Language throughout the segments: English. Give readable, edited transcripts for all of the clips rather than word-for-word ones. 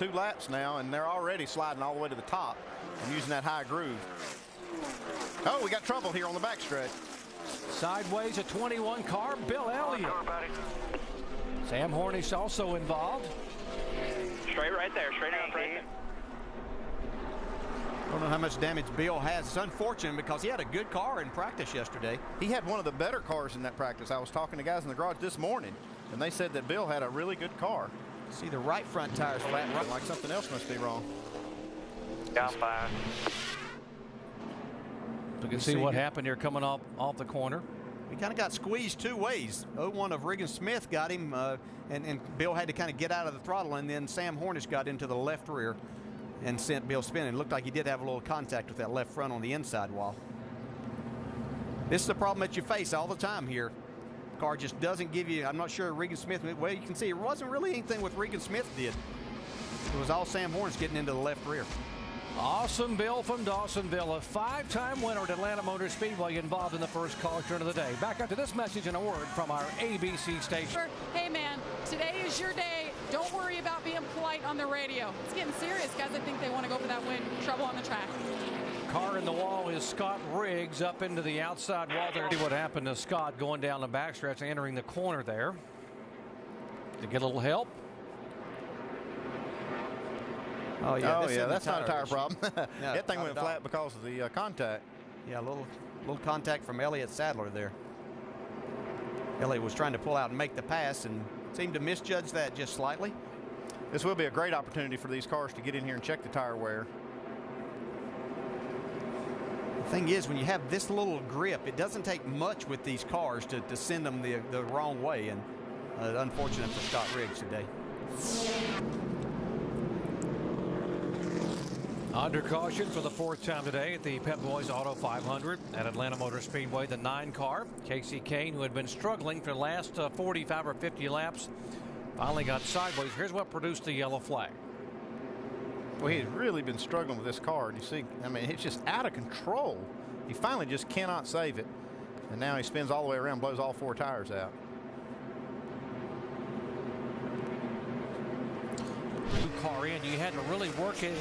2 laps now, and they're already sliding all the way to the top and using that high groove. Oh, we got trouble here on the backstretch. Sideways, a 21 car, Bill Elliott. Sam Hornish also involved. Straight right there, straight down right there. I don't know how much damage Bill has. It's unfortunate because he had a good car in practice yesterday. He had one of the better cars in that practice. I was talking to guys in the garage this morning, and they said that Bill had a really good car. See, the right front tire's flat. Right. Like something else must be wrong. Down 5. You can see what happened here coming off the corner. He kind of got squeezed 2 ways. 01 of Regan Smith got him, and Bill had to kind of get out of the throttle, and then Sam Hornish got into the left rear and sent Bill spinning. It looked like he did have a little contact with that left front on the inside wall. This is a problem that you face all the time here. Car just doesn't give you, I'm not sure Regan Smith, well, you can see it wasn't really anything what Regan Smith did. It was all Sam Hornish getting into the left rear. Awesome Bill from Dawsonville, a 5-time winner at Atlanta Motor Speedway, involved in the first caution of the day. Back after this message and a word from our ABC station. Hey man, today is your day. Don't worry about being polite on the radio. It's getting serious, guys. I think they want to go for that win. Trouble on the track. Car in the wall is Scott Riggs up into the outside wall there. See what happened to Scott going down the backstretch, entering the corner there. To get a little help. Oh yeah, that's not a tire problem. No, that thing went flat because of the contact. Yeah, a little contact from Elliott Sadler there. Elliott was trying to pull out and make the pass and seemed to misjudge that just slightly. This will be a great opportunity for these cars to get in here and check the tire wear. The thing is, when you have this little grip, it doesn't take much with these cars to send them the wrong way, and unfortunate for Scott Riggs today. Under caution for the 4th time today at the Pep Boys Auto 500 at Atlanta Motor Speedway, the 9 car. Casey Kane, who had been struggling for the last 45 or 50 laps, finally got sideways. Here's what produced the yellow flag. Well, he's really been struggling with this car. And you see, I mean, it's just out of control. He finally just cannot save it. And now he spins all the way around, blows all 4 tires out. New car in, you had to really work it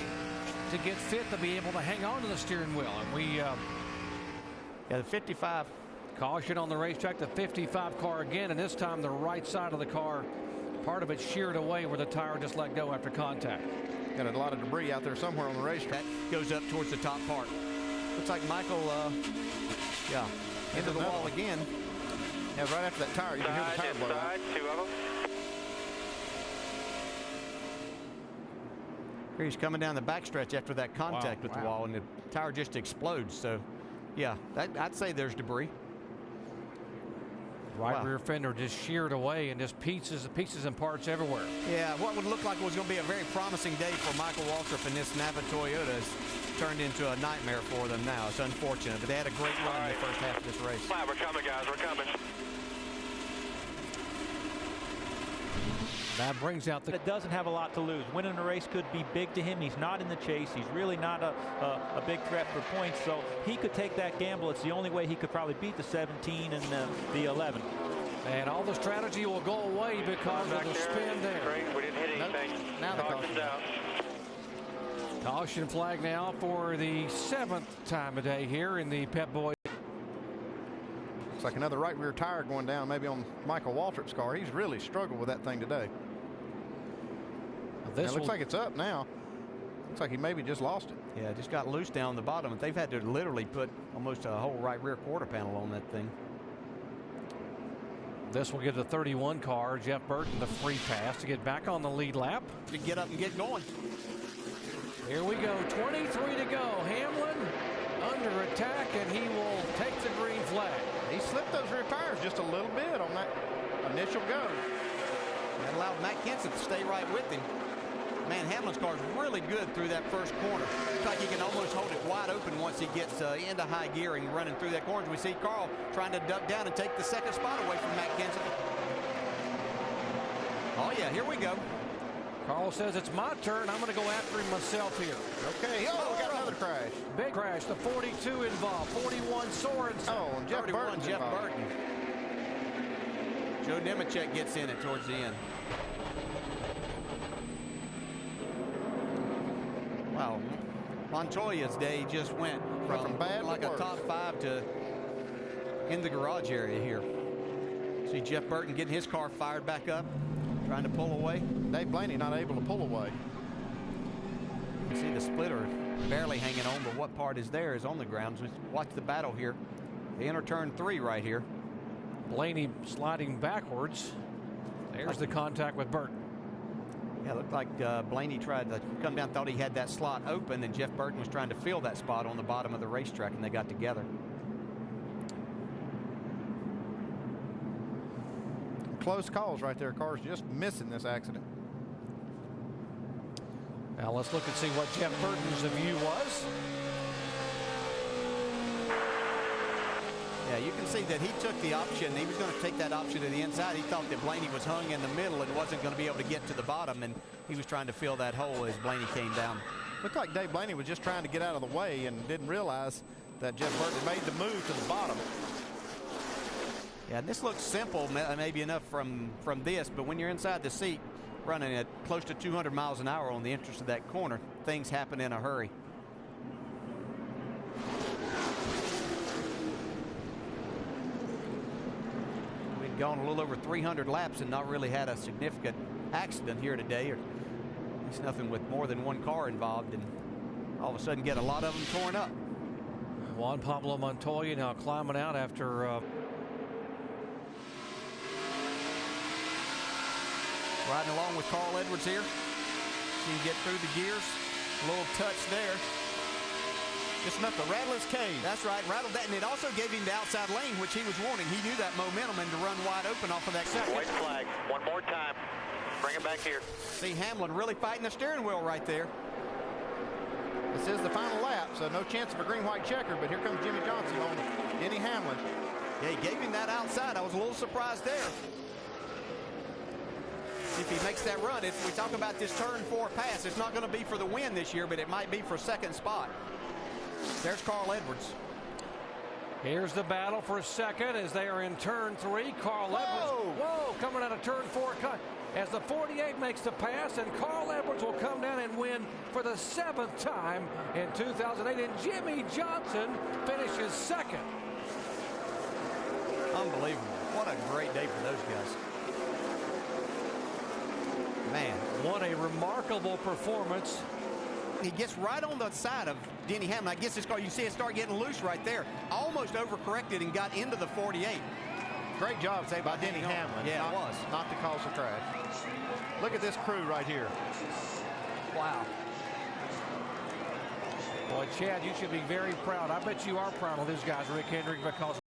to get fit to be able to hang on to the steering wheel. And we yeah, the 55. Caution on the racetrack, the 55 car again, and this time the right side of the car, part of it sheared away where the tire just let go after contact. Got a lot of debris out there somewhere on the racetrack. Goes up towards the top part. Looks like Michael, yeah, into the wall again. Yeah, right after that tire, you can hear the tire blow out. 2 of them. Here he's coming down the backstretch after that contact with the wall, and the tire just explodes. So, yeah, I'd say there's debris. Right rear fender just sheared away and just pieces and parts everywhere. Yeah, what would look like was going to be a very promising day for Michael Waltrip and this Napa Toyota has turned into a nightmare for them now. It's unfortunate, but they had a great run in the first half of this race. Flat, we're coming, guys. We're coming. That brings out the... It doesn't have a lot to lose. Winning the race could be big to him. He's not in the chase. He's really not a big threat for points, so he could take that gamble. It's the only way he could probably beat the 17 and the 11. And all the strategy will go away because of the spin there. Great. We didn't hit anything. Now the caution's out. Caution flag now for the 7th time today here in the Pep Boys. Looks like another right rear tire going down, maybe on Michael Waltrip's car. He's really struggled with that thing today. It looks like it's up now. Looks like he maybe just lost it. Yeah, just got loose down the bottom. They've had to literally put almost a whole right rear quarter panel on that thing. This will give the 31 car, Jeff Burton, the free pass to get back on the lead lap. To get up and get going. Here we go, 23 to go. Hamlin under attack, and he will take the green flag. He slipped those rear tires just a little bit on that initial go. That allowed Matt Kenseth to stay right with him. Man, Hamlin's car is really good through that first corner. Looks like he can almost hold it wide open once he gets into high gear and running through that corner. We see Carl trying to duck down and take the 2nd spot away from Matt Kenseth. Oh yeah, here we go. Carl says it's my turn. I'm going to go after him myself here. Okay. Oh, we got another crash. Big crash. The 42 involved. 41 Sorensen. Oh, and Jeff Burton. Jeff Burton. Joe Nemechek gets in it towards the end. Wow. Montoya's day just went from bad to like a worse. top 5 to in the garage area here. See Jeff Burton getting his car fired back up, trying to pull away. Dave Blaney not able to pull away. You see the splitter barely hanging on, but what part is there is on the ground. Just watch the battle here. They enter turn 3 right here. Blaney sliding backwards. There's the contact with Burton. Yeah, it looked like Blaney tried to come down, thought he had that slot open, and Jeff Burton was trying to fill that spot on the bottom of the racetrack, and they got together. Close calls right there. Cars just missing this accident. Now let's look and see what Jeff Burton's view was. Yeah, you can see that he took the option. He was going to take that option to the inside. He thought that Blaney was hung in the middle and wasn't going to be able to get to the bottom, and he was trying to fill that hole as Blaney came down. Looked like Dave Blaney was just trying to get out of the way and didn't realize that Jeff Burton made the move to the bottom. Yeah, and this looks simple, maybe enough from this, but when you're inside the seat running at close to 200 miles an hour on the entrance of that corner, things happen in a hurry. We'd gone a little over 300 laps and not really had a significant accident here today, or at least nothing with more than one car involved, and all of a sudden get a lot of them torn up. Juan Pablo Montoya now climbing out after riding along with Carl Edwards here. See him get through the gears. A little touch there. Just enough to rattle his cage. That's right, rattled that, and it also gave him the outside lane, which he was wanting. He knew that momentum and to run wide open off of that second. White flag. One more time. Bring it back here. See Hamlin really fighting the steering wheel right there. This is the final lap, so no chance of a green-white checker, but here comes Jimmy Johnson on Denny Hamlin. Yeah, he gave him that outside. I was a little surprised there. If he makes that run, we talk about this turn 4 pass. It's not going to be for the win this year, but it might be for second spot. There's Carl Edwards. Here's the battle for second as they are in turn 3. Carl Edwards. Whoa, coming out of turn 4. As the 48 makes the pass, and Carl Edwards will come down and win for the 7th time in 2008. And Jimmy Johnson finishes second. Unbelievable. What a great day for those guys. Man. What a remarkable performance. He gets right on the side of Denny Hamlin. I guess this car, you see it start getting loose right there. Almost overcorrected and got into the 48. Great job saved by Denny Hamlin. Yeah, it was. Not to cause the crash. Look at this crew right here. Wow. Boy, Chad, you should be very proud. I bet you are proud of these guys, Rick Hendrick, because